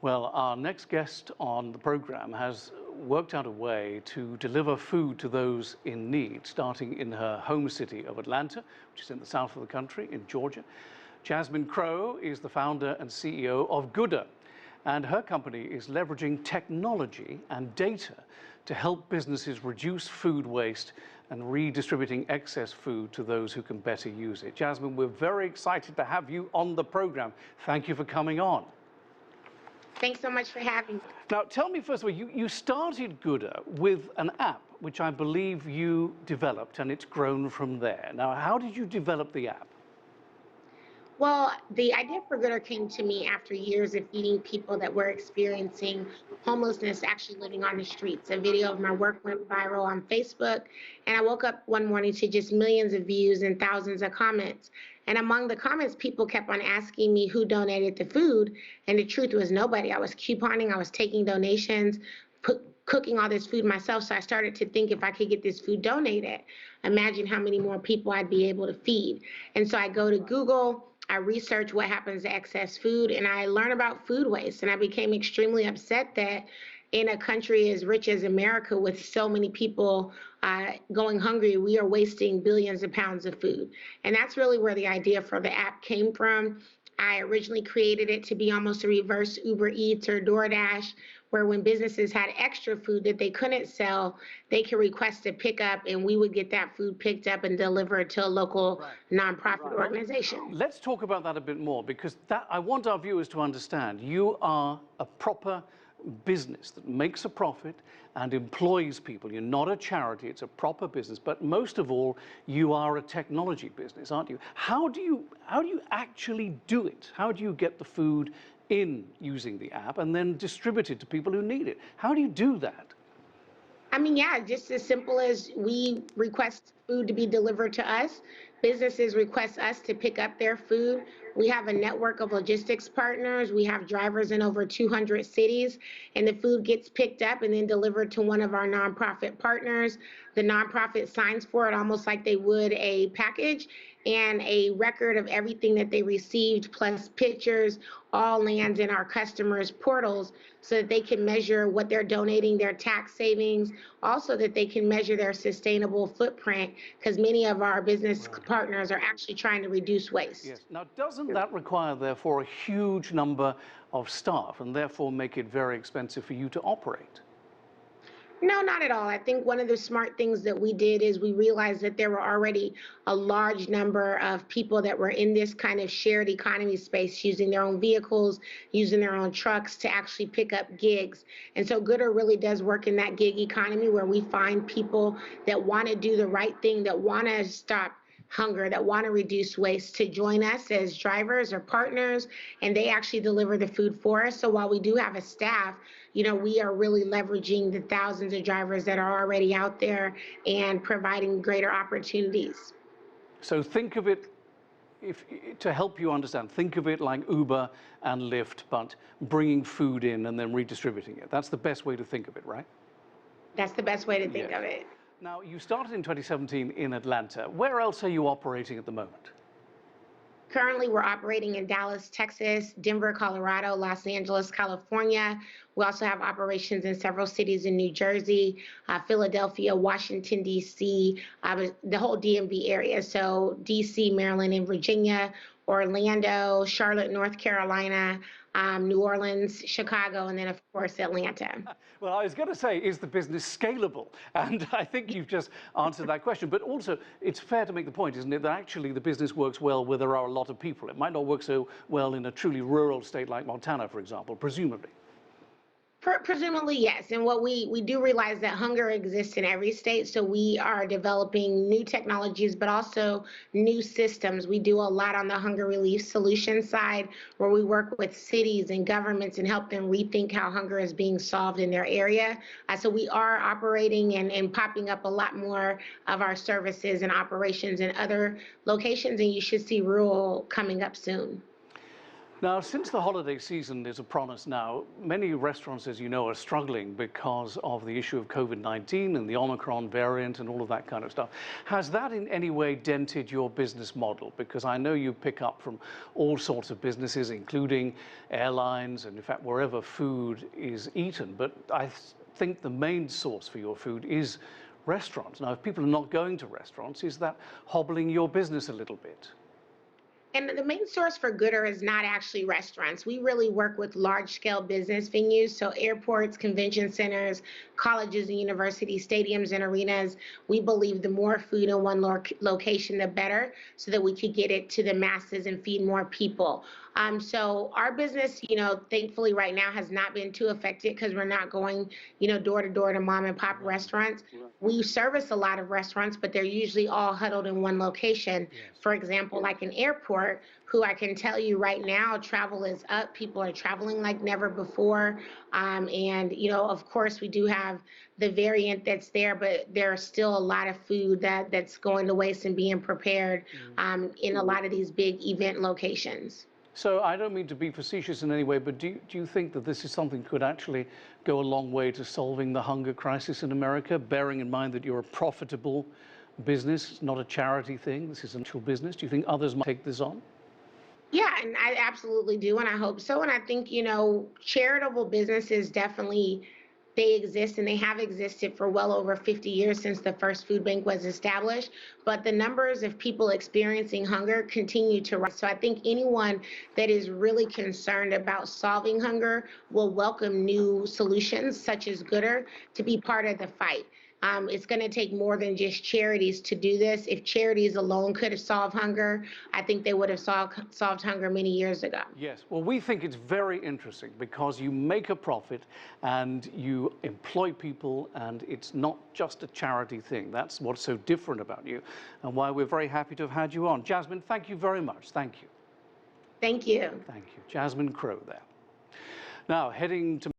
Well, our next guest on the program has worked out a way to deliver food to those in need, starting in her home city of Atlanta, which is in the south of the country, in Georgia. Jasmine Crowe is the founder and CEO of Goodr, and her company is leveraging technology and data to help businesses reduce food waste and redistributing excess food to those who can better use it. Jasmine, we're very excited to have you on the program. Thank you for coming on. Thanks so much for having me. Now, tell me, first of all, you started Goodr with an app, which I believe you developed, and it's grown from there. Now, how did you develop the app? Well, the idea for Goodr came to me after years of feeding people that were experiencing homelessness, actually living on the streets. A video of my work went viral on Facebook, and I woke up one morning to just millions of views and thousands of comments. And among the comments, people kept on asking me who donated the food, and the truth was nobody. I was couponing, I was taking donations, cooking all this food myself, so I started to think if I could get this food donated, imagine how many more people I'd be able to feed. And so I go to Google, I research what happens to excess food, and I learn about food waste. And I became extremely upset that in a country as rich as America, with so many people going hungry, we are wasting billions of pounds of food. And that's really where the idea for the app came from. I originally created it to be almost a reverse Uber Eats or DoorDash, where when businesses had extra food that they couldn't sell, they could request a pickup, and we would get that food picked up and delivered to a local nonprofit organization. Let's talk about that a bit more, because I want our viewers to understand you are a proper business that makes a profit and employs people. You're not a charity, it's a proper business, but most of all, you are a technology business, aren't you? How do you actually do it? How do you get the food in using the app and then distribute it to people who need it? How do you do that? I mean, yeah, just as simple as we request food to be delivered to us, businesses request us to pick up their food. We have a network of logistics partners. We have drivers in over 200 cities, and the food gets picked up and then delivered to one of our nonprofit partners. The nonprofit signs for it almost like they would a package, and a record of everything that they received, plus pictures, all lands in our customers' portals so that they can measure what they're donating, their tax savings, also that they can measure their sustainable footprint, because many of our business partners are actually trying to reduce waste. Yes. Now, doesn't that require, therefore, a huge number of staff and therefore make it very expensive for you to operate? No, not at all. I think one of the smart things that we did is we realized that there were already a large number of people that were in this kind of shared economy space, using their own vehicles, using their own trucks to actually pick up gigs. And so Goodr really does work in that gig economy, where we find people that want to do the right thing, that want to stop hunger, that want to reduce waste, to join us as drivers or partners, and they actually deliver the food for us. So while we do have a staff, we are really leveraging the thousands of drivers that are already out there and providing greater opportunities. So think of it, to help you understand, think of it like Uber and Lyft, but bringing food in and then redistributing it. That's the best way to think of it, right? That's the best way to think of it. Now, you started in 2017 in Atlanta. Where else are you operating at the moment? Currently, we're operating in Dallas, Texas, Denver, Colorado, Los Angeles, California. We also have operations in several cities in New Jersey, Philadelphia, Washington, D.C., the whole DMV area. So D.C., Maryland, and Virginia, Orlando, Charlotte, North Carolina, New Orleans, Chicago, and then, of course, Atlanta. Well, I was going to say, is the business scalable? And I think you've just answered that question. But also, it's fair to make the point, isn't it, that actually the business works well where there are a lot of people. It might not work so well in a truly rural state like Montana, for example, presumably. Presumably, yes. And what we do realize that hunger exists in every state. So we are developing new technologies, but also new systems. We do a lot on the hunger relief solution side, where we work with cities and governments and help them rethink how hunger is being solved in their area. So we are operating and popping up a lot more of our services and operations in other locations. And you should see rural coming up soon. Now, since the holiday season is upon us now, many restaurants, as you know, are struggling because of the issue of COVID-19 and the Omicron variant and all of that kind of stuff. Has that in any way dented your business model? Because I know you pick up from all sorts of businesses, including airlines and, in fact, wherever food is eaten. But I think the main source for your food is restaurants. Now, if people are not going to restaurants, is that hobbling your business a little bit? And the main source for Goodr is not actually restaurants. We really work with large scale business venues, so airports, convention centers, colleges and universities, stadiums and arenas. We believe the more food in one location, the better, so that we could get it to the masses and feed more people. So our business, thankfully right now has not been too affected because we're not going, door to door to mom and pop restaurants. We service a lot of restaurants, but they're usually all huddled in one location. For example, like an airport, who I can tell you right now, travel is up. People are traveling like never before. And, of course, we do have the variant that's there, but there's still a lot of food that's going to waste and being prepared in a lot of these big event locations. So I don't mean to be facetious in any way, but do you think that this is something that could actually go a long way to solving the hunger crisis in America, bearing in mind that you're a profitable business, not a charity thing? This is an actual business. Do you think others might take this on? Yeah, and I absolutely do, and I hope so. And I think, charitable businesses definitely, they exist and they have existed for well over 50 years since the first food bank was established. But the numbers of people experiencing hunger continue to rise. So I think anyone that is really concerned about solving hunger will welcome new solutions such as Goodr to be part of the fight. It's going to take more than just charities to do this. If charities alone could have solved hunger, I think they would have solved hunger many years ago. Yes. Well, we think it's very interesting because you make a profit and you employ people, and it's not just a charity thing. That's what's so different about you and why we're very happy to have had you on. Jasmine, thank you very much. Thank you. Thank you. Thank you. Jasmine Crowe there. Now, heading to